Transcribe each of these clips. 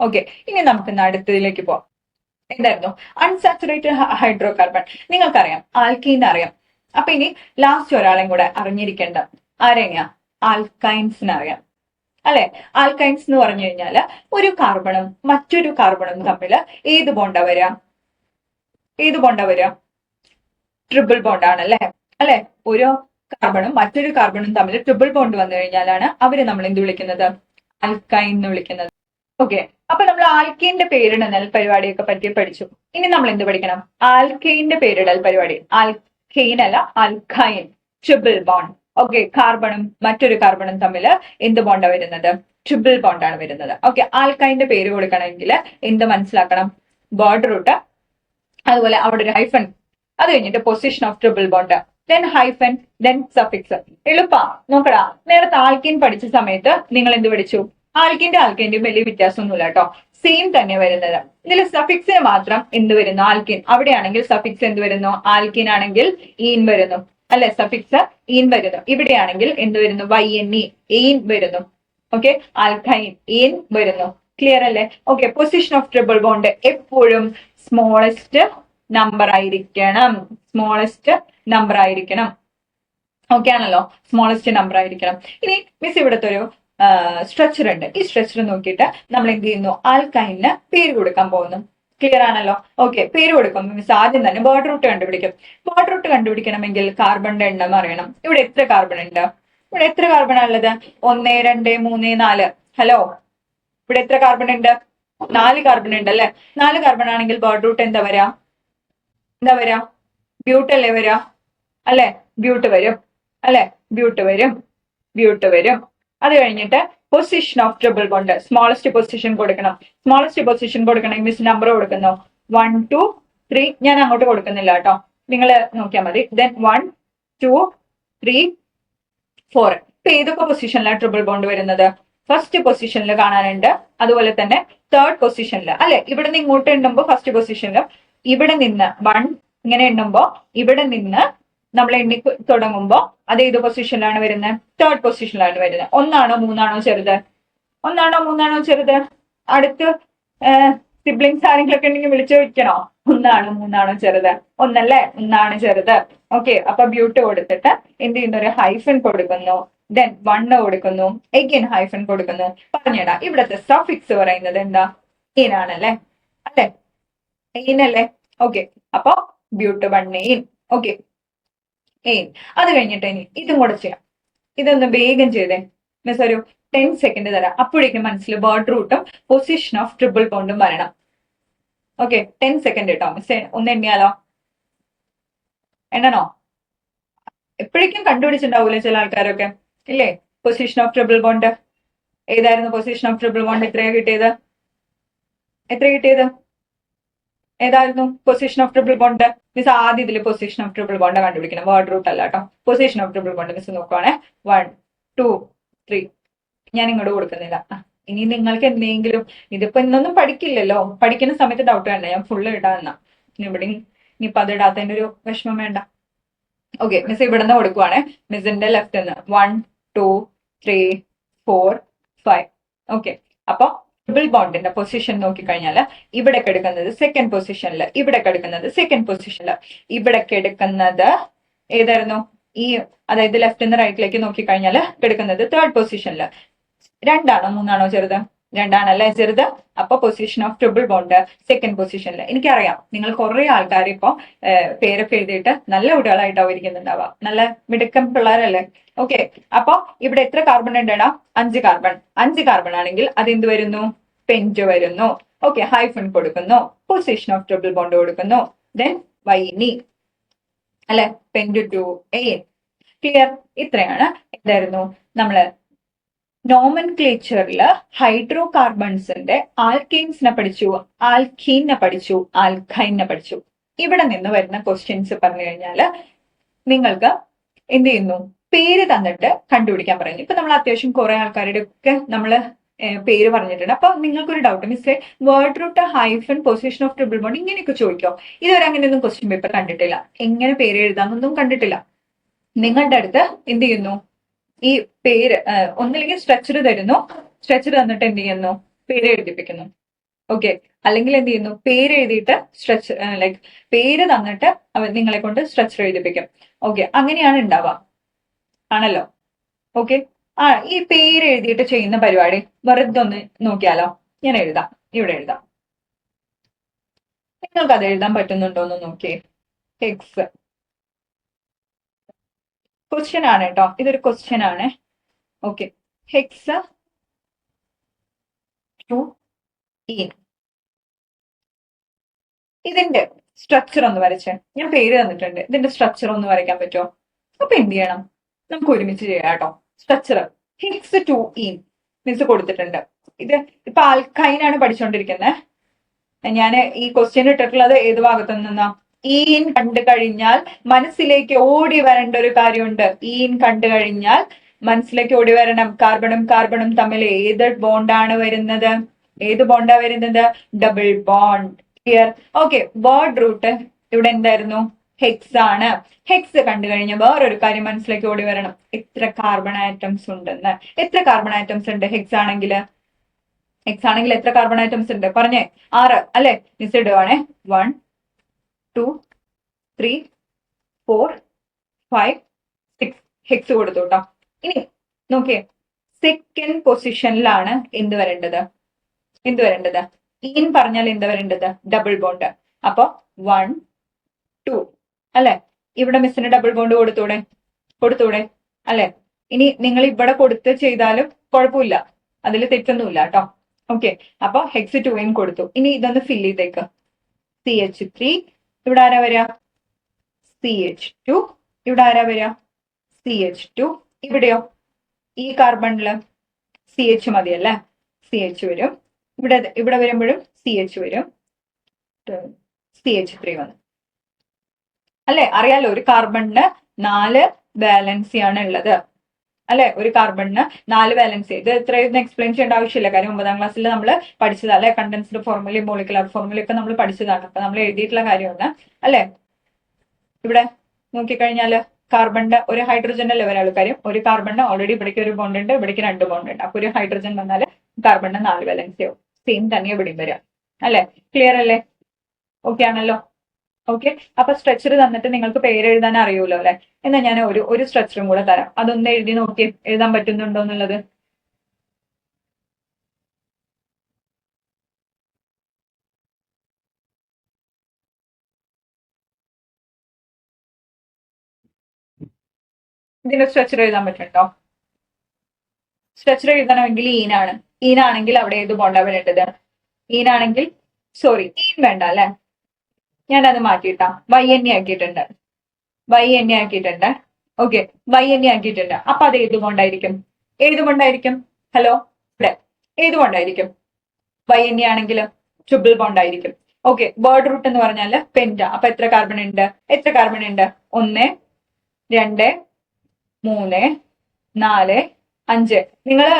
Okay, ഇനി നമുക്ക് അടുത്തതിലേക്ക് പോവാം. എന്തായിരുന്നു അൺസാച്ചുറേറ്റഡ് ഹൈഡ്രോ കാർബൺ? നിങ്ങൾക്കറിയാം, ആൽക്കീൻ അറിയാം. അപ്പൊ ഇനി ലാസ്റ്റ് ഒരാളെയും കൂടെ അറിഞ്ഞിരിക്കേണ്ട ആരെയാ? ആൽക്കൈൻസിന് അറിയാം അല്ലെ? ആൽക്കൈൻസ് എന്ന് പറഞ്ഞു കഴിഞ്ഞാല് ഒരു കാർബണും മറ്റൊരു കാർബണും തമ്മിൽ ഏത് ബോണ്ടാ വരിക? ഏത് ബോണ്ടാ വരിക? ട്രിപ്പിൾ ബോണ്ട് ആണല്ലേ? അല്ലെ? ഒരു കാർബണും മറ്റൊരു കാർബണും തമ്മിൽ ട്രിപ്പിൾ ബോണ്ട് വന്നു കഴിഞ്ഞാലാണ് അവര് നമ്മൾ എന്ത് വിളിക്കുന്നത്? ആൽക്കൈൻ എന്ന് വിളിക്കുന്നത്. ഓക്കെ, അപ്പൊ നമ്മൾ ആൽക്കീന്റെ പേരിടൽ പരിപാടിയൊക്കെ പറ്റി പഠിച്ചു. ഇനി നമ്മൾ എന്ത് പഠിക്കണം? ആൽക്കൈന്റെ പേരിടൽ പരിപാടി. ആൽക്കൈൻ അല്ല, ആൽക്കൈൻ. Triple bond. ഓക്കെ, കാർബണും മറ്റൊരു കാർബണും തമ്മിൽ എന്ത് ബോണ്ടാ വരുന്നത്? ട്രിപ്പിൾ ബോണ്ടാണ് വരുന്നത്. ഓക്കെ, ആൽക്കൈന്റെ പേര് കൊടുക്കണമെങ്കിൽ എന്ത് മനസ്സിലാക്കണം? വേർഡ് റൂട്ട്, അതുപോലെ അവിടെ ഒരു ഹൈഫൻ, അത് കഴിഞ്ഞിട്ട് position of triple bond, then hyphen, then suffix. എളുപ്പാ, നോക്കടാ. നേരത്തെ ആൽക്കിൻ പഠിച്ച സമയത്ത് നിങ്ങൾ എന്ത് പഠിച്ചു? ആൽക്കിന്റെയും വലിയ വ്യത്യാസമൊന്നുമില്ല കേട്ടോ, സെയിം തന്നെ വരുന്നത്. ഇതിൽ സഫിക്സിന് മാത്രം എന്ത് വരുന്നു? ആൽക്കിൻ. അവിടെയാണെങ്കിൽ സഫിക്സ് എന്ത് വരുന്നു? ആൽക്കിൻ ആണെങ്കിൽ ഈൻ വരുന്നു അല്ലെ? സഫിക്സ് ഈൻ വരുന്നു. ഇവിടെയാണെങ്കിൽ എന്ത് വരുന്നു? YNE, ഈൻ വരുന്നു. ഓക്കെ, ആൽക്കൈൻ, ഈൻ വരുന്നു. ക്ലിയർ അല്ലേ? Okay, position of triple bond എപ്പോഴും സ്മോളസ്റ്റ് നമ്പർ ആയിരിക്കണം. സ്മോളസ്റ്റ് നമ്പർ ആയിരിക്കണം. ഓക്കെ ആണല്ലോ? സ്മോളസ്റ്റ് നമ്പർ ആയിരിക്കണം. ഇനി മിസ് ഇവിടുത്തെ ഒരു സ്ട്രക്ചർ ഉണ്ട്. ഈ സ്ട്രക്ചർ നോക്കിയിട്ട് നമ്മൾ എന്ത് ചെയ്യുന്നു? ആൽക്കൈനിന് പേര് കൊടുക്കാൻ പോകുന്നു. ക്ലിയർ ആണല്ലോ? ഓക്കെ, പേര് കൊടുക്കും. മിസ് ആദ്യം തന്നെ വേർഡ് റൂട്ട് കണ്ടുപിടിക്കും. വേർഡ് റൂട്ട് കണ്ടുപിടിക്കണമെങ്കിൽ കാർബണിന്റെ എണ്ണം അറിയണം. ഇവിടെ എത്ര കാർബൺ ഉണ്ട്? ഇവിടെ എത്ര കാർബൺ ഉള്ളത്? 1 2 3 4. ഹലോ, ഇവിടെ എത്ര കാർബൺ ഉണ്ട്? 4 കാർബൺ ഉണ്ട് അല്ലെ? 4 കാർബൺ ആണെങ്കിൽ വേർഡ് റൂട്ട് എന്താ വരാ? എന്താ വരാ? ബ്യൂട്ട് അല്ലേ വരാ? അല്ലെ? ബ്യൂട്ട് വരും അല്ലെ? ബ്യൂട്ട് വരും, ബ്യൂട്ട് വരും. അത് കഴിഞ്ഞിട്ട് position of triple bond, smallest position കൊടുക്കണം. സ്മോളസ്റ്റ് പൊസിഷൻ കൊടുക്കണമെങ്കിൽ മിസ് നമ്പർ കൊടുക്കുന്നു. 1 2 3. ഞാൻ അങ്ങോട്ട് കൊടുക്കുന്നില്ല കേട്ടോ, നിങ്ങൾ നോക്കിയാൽ മതി. ദെൻ 1 2 3 4. ഇപ്പൊ ഏതൊക്കെ പൊസിഷനിലാണ് ട്രിപ്പിൾ ബോണ്ട് വരുന്നത്? ഫസ്റ്റ് പൊസിഷനിൽ കാണാനുണ്ട്, അതുപോലെ തന്നെ തേർഡ് പൊസിഷനിൽ അല്ലെ? ഇവിടെ നിന്ന് ഇങ്ങോട്ട് എണ്ണുമ്പോ ഫസ്റ്റ് പൊസിഷനിലും, ഇവിടെ നിന്ന് 1 ഇങ്ങനെ എണ്ണുമ്പോ ഇവിടെ നിന്ന് നമ്മൾ എണ്ണി തുടങ്ങുമ്പോ അത് ഏത് പൊസിഷനിലാണ് വരുന്നത്? തേർഡ് പൊസിഷനിലാണ് വരുന്നത്. 1 ആണോ 3 ആണോ ചെറുത്? 1 ആണോ 3 ആണോ ചെറുത്? അടുത്ത് സിബ്ലിങ്സ് ആരെങ്കിലും ഒക്കെ ഉണ്ടെങ്കിൽ വിളിച്ചു ചോദിക്കണോ? 1 ആണോ 3 ആണോ ചെറുത്? 1 അല്ലേ? 1 ആണ് ചെറുത്. ഓക്കെ, അപ്പൊ ബ്യൂട്ട് കൊടുത്തിട്ട് എന്ത് ചെയ്യുന്നു? ഒരു ഹൈഫൻ കൊടുക്കുന്നു. ദെൻ 1 കൊടുക്കുന്നു. എഗെയിൻ ഹൈഫൻ കൊടുക്കുന്നു. പറഞ്ഞിടാ, ഇവിടത്തെ സഫിക്സ് പറയുന്നത് എന്താ? എയിൻ ആണല്ലേ? അല്ലെ? എയിൻ അല്ലേ? ഓക്കെ, അപ്പൊ ബ്യൂട്ട് 1 എയിൻ. ഓക്കെ, എയിൻ. അത് കഴിഞ്ഞിട്ട് ഇനി ഇതും കൂടെ ചെയ്യാം. ഇതൊന്ന് വേഗം ചെയ്തേ മിസ്, ഒരു 10 സെക്കൻഡ് തരാം. അപ്പോഴേക്കും മനസ്സിൽ വേർഡ് റൂട്ടും പൊസിഷൻ ഓഫ് ട്രിപ്പിൾ ബോണ്ടും വരണം. ഓക്കെ, 10 സെക്കൻഡ് കേട്ടോ മിസ്. ഒന്ന് എണ്ണിയാലോ? എണ്ണണോ? എപ്പോഴേക്കും കണ്ടുപിടിച്ചിട്ടുണ്ടാവൂലേ ചില ആൾക്കാരൊക്കെ, ഇല്ലേ? പൊസിഷൻ ഓഫ് ട്രിപ്പിൾ ബോണ്ട് ഏതായിരുന്നു? പൊസിഷൻ ഓഫ് ട്രിപ്പിൾ ബോണ്ട് എത്രയാ കിട്ടിയത്? എത്ര കിട്ടിയത്? ഏതായിരുന്നു position of triple bond? Miss ആദ്യം ഇതിൽ പൊസിഷൻ ഓഫ് ട്രിപ്പിൾ ബോണ്ട് കണ്ടുപിടിക്കണം, വേർഡ് റൂട്ട് അല്ല കേട്ടോ. Position of triple bond miss നോക്കുവാണേ. 1 2 3. ഞാൻ ഇങ്ങോട്ട് കൊടുക്കുന്നില്ല. ഇനി നിങ്ങൾക്ക് എന്തെങ്കിലും, ഇതിപ്പോ ഇന്നൊന്നും പഠിക്കില്ലല്ലോ, പഠിക്കുന്ന സമയത്ത് ഡൗട്ട് വേണ്ട, ഞാൻ ഫുള്ള് ഇടാന്ന. ഇവിടെ ഇനിയിപ്പൊ അത് ഇടാത്തതിന്റെ ഒരു വിഷമം വേണ്ട. ഓക്കെ, മിസ് ഇവിടെ നിന്ന് കൊടുക്കുവാണേ. മിസ്സിന്റെ ലെഫ്റ്റ് നിന്ന് 1 2 3 4 5. ഓക്കെ, അപ്പൊ ട്രിപ്പിൾ ബോണ്ടിന്റെ പൊസിഷൻ നോക്കിക്കഴിഞ്ഞാൽ ഇവിടെ കിടക്കുന്നത് സെക്കൻഡ് പൊസിഷനിൽ, ഇവിടെ കിടക്കുന്നത് സെക്കൻഡ് പൊസിഷനിൽ, ഇവിടെ കിടക്കുന്നത് ഏതായിരുന്നു? ഈ അതായത് ലെഫ്റ്റ് നിന്ന് റൈറ്റിലേക്ക് നോക്കിക്കഴിഞ്ഞാൽ കിടക്കുന്നത് തേർഡ് പൊസിഷനിൽ. 2 ആണോ 3 ആണോ ചെറുത്? 2 ആണല്ലേ ചെറുത്. അപ്പൊ position of triple bond second പൊസിഷനിൽ. എനിക്കറിയാം നിങ്ങൾ കുറെ ആൾക്കാർ ഇപ്പൊ പേരൊക്കെ എഴുതിയിട്ട് നല്ല കുട്ടികളായിട്ടാവും ഇരിക്കുന്നുണ്ടാവുക, നല്ല മിടുക്കം പിള്ളേരല്ലേ? ഓക്കെ, അപ്പൊ ഇവിടെ എത്ര കാർബൺ ഉണ്ടടാ? 5 കാർബൺ. 5 കാർബൺ ആണെങ്കിൽ അത് എന്ത് വരുന്നു? പെന്റ് വരുന്നു. ഓക്കെ, ഹൈഫൺ കൊടുക്കുന്നു, പൊസിഷൻ ഓഫ് ട്രിപ്പിൾ ബോണ്ട് കൊടുക്കുന്നു, ദെൻ YNE അല്ലെ? Pent two yne. ക്ലിയർ? ഇത്രയാണ് എന്തായിരുന്നു നമ്മള് നോമൻക്ലേച്ചറിൽ ഹൈഡ്രോ കാർബൺസിന്റെ ആൽക്കെയിൻസിനെ പഠിച്ചു, ആൽക്കീനെ പഠിച്ചു, ആൽക്കൈനെ പഠിച്ചു. ഇവിടെ നിന്ന് വരുന്ന ക്വസ്റ്റ്യൻസ് പറഞ്ഞു കഴിഞ്ഞാല് നിങ്ങൾക്ക് എന്ത് ചെയ്യുന്നു? പേര് തന്നിട്ട് കണ്ടുപിടിക്കാൻ പറയുന്നു. ഇപ്പൊ നമ്മൾ അത്യാവശ്യം കുറെ ആൾക്കാരുടെ ഒക്കെ നമ്മള് പേര് പറഞ്ഞിട്ടുണ്ട്. അപ്പൊ നിങ്ങൾക്കൊരു ഡൗട്ട്, മിസ്സേ word root hyphen position of triple bond ഇങ്ങനെയൊക്കെ ചോദിക്കോ? ഇതുവരെ അങ്ങനെയൊന്നും ക്വസ്റ്റ്യൻ പേപ്പർ കണ്ടിട്ടില്ല. എങ്ങനെ പേര് എഴുതാന്നൊന്നും കണ്ടിട്ടില്ല. നിങ്ങളുടെ അടുത്ത് എന്ത് ചെയ്യുന്നു? ഈ പേര് ഒന്നില്ലെങ്കിൽ സ്ട്രക്ചർ തരുന്നു, സ്ട്രക്ചർ തന്നിട്ട് എന്ത് ചെയ്യുന്നു? പേര് എഴുതിപ്പിക്കുന്നു. ഓക്കെ, അല്ലെങ്കിൽ എന്ത് ചെയ്യുന്നു, പേര് എഴുതിയിട്ട് സ്ട്രെച്ച് ലൈക്ക് പേര് തന്നിട്ട് നിങ്ങളെ കൊണ്ട് സ്ട്രെച്ചർ എഴുതിപ്പിക്കും. ഓക്കെ, അങ്ങനെയാണ് ഉണ്ടാവുക, ആണല്ലോ. ഓക്കെ, ഈ പേര് എഴുതിയിട്ട് ചെയ്യുന്ന പരിപാടി വെറുതെ ഒന്ന് നോക്കിയാലോ. ഞാൻ എഴുതാം, ഇവിടെ എഴുതാം. നിങ്ങൾക്ക് അത് എഴുതാൻ പറ്റുന്നുണ്ടോ എന്ന് നോക്കിയേ. എക്സ് ക്വസ്റ്റ്യൻ ആണ് കേട്ടോ, ഇതൊരു ക്വസ്റ്റ്യൻ ആണ്. Okay, hex two ene. ഇതിന്റെ സ്ട്രക്ചർ ഒന്ന് വരച്ചേ. ഞാൻ പേര് തന്നിട്ടുണ്ട്, ഇതിന്റെ സ്ട്രക്ചർ ഒന്ന് വരയ്ക്കാൻ പറ്റുമോ? അപ്പൊ എന്ത് ചെയ്യണം, നമുക്ക് ഒരുമിച്ച് ചെയ്യാം കേട്ടോ. Structure hex two ene miss കൊടുത്തിട്ടുണ്ട്. ഇത് ഇപ്പൊ ആൽക്കൈനാണ് പഠിച്ചുകൊണ്ടിരിക്കുന്നത്. ഞാൻ ഈ ക്വസ്റ്റ്യൻ ഇട്ടിട്ടുള്ളത് ഏത് ഭാഗത്തു നിന്നാ? ഈൻ കണ്ടു കഴിഞ്ഞാൽ മനസ്സിലേക്ക് ഓടി വരേണ്ട ഒരു കാര്യമുണ്ട്. ഈൻ കണ്ടു കഴിഞ്ഞാൽ മനസ്സിലേക്ക് ഓടി വരണം. കാർബണും കാർബണും തമ്മിൽ ഏത് ബോണ്ടാണ് വരുന്നത്? ഏത് ബോണ്ടാ വരുന്നത്? Double bond. Clear? Okay, word root ഇവിടെ എന്തായിരുന്നു? ഹെക്സ് ആണ്. ഹെക്സ് കണ്ടു കഴിഞ്ഞാൽ വേറൊരു കാര്യം മനസ്സിലേക്ക് ഓടി വരണം, എത്ര കാർബൺ ആറ്റംസ് ഉണ്ടെന്ന്. എത്ര കാർബൺ ആറ്റംസ് ഉണ്ട് ഹെക്സ് ആണെങ്കിൽ? എക്സ് ആണെങ്കിൽ എത്ര കാർബൺ ആറ്റംസ് ഉണ്ട്? പറഞ്ഞേ. 6 അല്ലെ? മിസ് ഇടുവാണേ. 1 2 3 4 5 6 ഹെക്സ് കൊടുത്തു കേട്ടോ. ഇനി നോക്കിയേ, സെക്കൻഡ് പൊസിഷനിലാണ് എന്ത് വരേണ്ടത്? എന്ത് വരേണ്ടത്? ഇൻ പറഞ്ഞാൽ എന്ത് വരേണ്ടത്? Double bond. അപ്പൊ 1 2 അല്ലെ? ഇവിടെ മിസ്സിന് ഡബിൾ ബോണ്ട് കൊടുത്തൂടെ? കൊടുത്തൂടെ അല്ലെ? ഇനി നിങ്ങൾ ഇവിടെ കൊടുത്ത് ചെയ്താലും കുഴപ്പമില്ല, അതിൽ തെറ്റൊന്നുമില്ല കേട്ടോ. ഓക്കെ, അപ്പൊ ഹെക്സ് 2 ഇൻ കൊടുത്തു. ഇനി ഇതൊന്ന് ഫിൽ ചെയ്തേക്ക്. CH3 ഇവിടെ ആരാ വരിക? CH2 ഇവിടെ ആരാ വരിക? CH2. ഇവിടെയോ? ഈ കാർബണില് CH മതിയല്ലേ? CH വരും. ഇവിടെ വരുമ്പോഴും CH വരും. CH3 വന്നു അല്ലെ? അറിയാലോ, ഒരു കാർബണിന് 4 വാലൻസി ആണ് ഉള്ളത് അല്ലെ? ഒരു കാർബണിന് 4 വാലൻസി. ഇത് ഇത്രയൊന്നും എക്സ്പ്ലെയിൻ ചെയ്യേണ്ട ആവശ്യമില്ല, കാര്യം 9ാം ക്ലാസ്സിൽ നമ്മൾ പഠിച്ചതാണ് അല്ലെ. കണ്ടൻസ്ഡ് ഫോർമുലയും മോളിക്കുലർ ഫോർമുലയും ഒക്കെ നമ്മൾ പഠിച്ചതാണ്. അപ്പൊ നമ്മൾ എഴുതിയിട്ടുള്ള കാര്യമാണ് അല്ലെ. ഇവിടെ നോക്കിക്കഴിഞ്ഞാല് കാർബണിന്റെ ഒരു ഹൈഡ്രജന്റെ ലെവലാണ് കാര്യം. ഒരു കാർബണിന് ഓൾറെഡി ഇവിടേക്ക് ഒരു ബോണ്ട് ഉണ്ട്, ഇവിടേക്ക് 2 ബോണ്ട് ഉണ്ട്. അപ്പൊ ഒരു ഹൈഡ്രജൻ വന്നാൽ കാർബണിന് 4 വാലൻസി ആവും. സെയിം തന്നെ ഇവിടെയും വരിക അല്ലെ? ക്ലിയർ അല്ലേ? ഓക്കെ ആണല്ലോ. ഓക്കെ, അപ്പൊ സ്ട്രക്ചർ തന്നിട്ട് നിങ്ങൾക്ക് പേര് എഴുതാൻ അറിയൂലോ അല്ലെ? എന്നാ ഞാൻ ഒരു സ്ട്രക്ചറും കൂടെ തരാം, അതൊന്ന് എഴുതി നോക്കി എഴുതാൻ പറ്റുന്നുണ്ടോ എന്നുള്ളത്. ഇതിന്റെ സ്ട്രക്ചർ എഴുതാൻ പറ്റുന്നുണ്ടോ? സ്ട്രക്ചർ എഴുതണമെങ്കിൽ ഈനാണ്. ഈനാണെങ്കിൽ അവിടെ ഏത് ബോണ്ടാ വരേണ്ടത്? ഈനാണെങ്കിൽ സോറി, ഈൻ വേണ്ട അല്ലെ? ഞാനത് മാറ്റിയിട്ടാ YNE ആക്കിയിട്ടുണ്ട്. YNE ആക്കിയിട്ടുണ്ട്. ഓക്കെ, YNE ആക്കിയിട്ടുണ്ട്. അപ്പൊ അത് ഏത് ബോണ്ടായിരിക്കും? ഏത് ബോണ്ടായിരിക്കും? ഹലോ, ഇവിടെ ഏത് ബോണ്ടായിരിക്കും? YNE ആണെങ്കിൽ ട്രിപ്പിൾ ബോണ്ട് ആയിരിക്കും. ഓക്കെ, വേർഡ് റൂട്ട് എന്ന് പറഞ്ഞാൽ പെന്റ. അപ്പൊ എത്ര കാർബൺ ഉണ്ട്? എത്ര കാർബൺ ഉണ്ട്? 1 2 3 4 5. നിങ്ങള്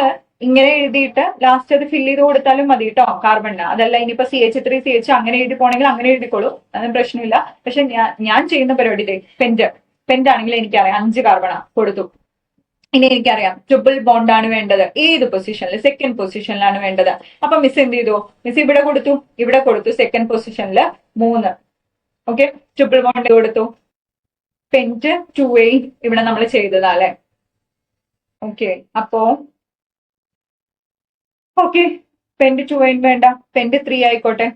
ഇങ്ങനെ എഴുതിയിട്ട് ലാസ്റ്റ് അത് ഫില്ല് ചെയ്ത് കൊടുത്താലും മതി കേട്ടോ കാർബണിന്. അതല്ല ഇനിയിപ്പോ CH3 CH അങ്ങനെ എഴുതി പോണെങ്കിൽ അങ്ങനെ എഴുതിക്കോളൂ, അതൊന്നും പ്രശ്നമില്ല. പക്ഷെ ഞാൻ ചെയ്യുന്ന പരിപാടി പെന്റ് ആണെങ്കിൽ എനിക്കറിയാം 5 കാർബണ കൊടുത്തു. ഇനി എനിക്കറിയാം ട്രിപ്പിൾ ബോണ്ട് ആണ് വേണ്ടത്. ഏത് പൊസിഷനിൽ? സെക്കൻഡ് പൊസിഷനിലാണ് വേണ്ടത്. അപ്പൊ മിസ് എന്ത് ചെയ്തു? മിസ് ഇവിടെ കൊടുത്തു സെക്കൻഡ് പൊസിഷനിൽ 3. ഓക്കെ, ട്രിപ്പിൾ ബോണ്ട് കൊടുത്തു. പെന്റ് 2A ഇവിടെ നമ്മൾ ചെയ്തതാ അല്ലെ? ഓക്കെ, അപ്പോ ഓക്കെ, പെന്റ് 2A വേണ്ട, പെന്റ് 3 ആയിക്കോട്ടെ.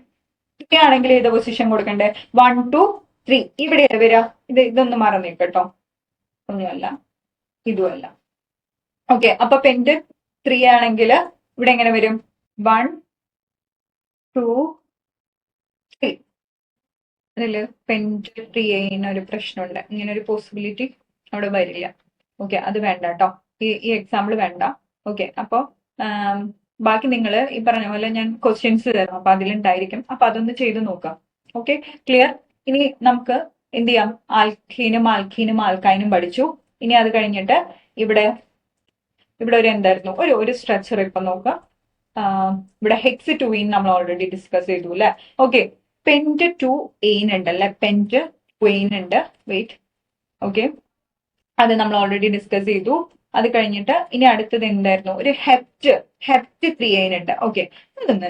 3 ആണെങ്കിൽ ഏത് പൊസിഷൻ കൊടുക്കണ്ടേ? 1 2 3. ഇവിടെ വരിക. ഇതൊന്ന് മറന്നേക്കട്ടോ, ഒന്നുമല്ല ഇതുമല്ല. ഓക്കെ, അപ്പൊ പെന്റ് 3 ആണെങ്കിൽ ഇവിടെ എങ്ങനെ വരും? 1 2 3. അതില് പെന്റ് 3A ഒരു പ്രശ്നമുണ്ട്, ഇങ്ങനെ ഒരു പോസിബിലിറ്റി അവിടെ വരില്ല. ഓക്കെ, അത് വേണ്ട കേട്ടോ, ഈ എക്സാമ്പിൾ വേണ്ട. ഓക്കെ, അപ്പൊ ബാക്കി നിങ്ങൾ ഈ പറഞ്ഞ പോലെ ഞാൻ ക്വസ്റ്റ്യൻസ് തരാം, അപ്പൊ അതിലുണ്ടായിരിക്കും. അപ്പൊ അതൊന്ന് ചെയ്ത് നോക്കാം. Okay, clear? ഇനി നമുക്ക് എന്ത് ചെയ്യാം? ആൽക്കീനും ആൽക്കൈനും പഠിച്ചു. ഇനി അത് കഴിഞ്ഞിട്ട് ഇവിടെ ഒരു എന്തായിരുന്നു, ഒരു സ്ട്രക്ചർ ഇപ്പൊ നോക്കാം. ഇവിടെ ഹെക്സ് 2 ഇൻ നമ്മൾ ഓൾറെഡി ഡിസ്കസ് ചെയ്തു അല്ലെ? ഓക്കെ, പെന്റ് 2A ഉണ്ടല്ലേ? പെന്റ് 2A ഉണ്ട്. വെയിറ്റ്, ഓക്കെ, അത് നമ്മൾ ഓൾറെഡി ഡിസ്കസ് ചെയ്തു. അത് കഴിഞ്ഞിട്ട് ഇനി അടുത്തത് എന്തായിരുന്നു, ഒരു ഹെപ്റ്റ് 3 ഉണ്ട്. ഓക്കെ, ഇതൊന്ന്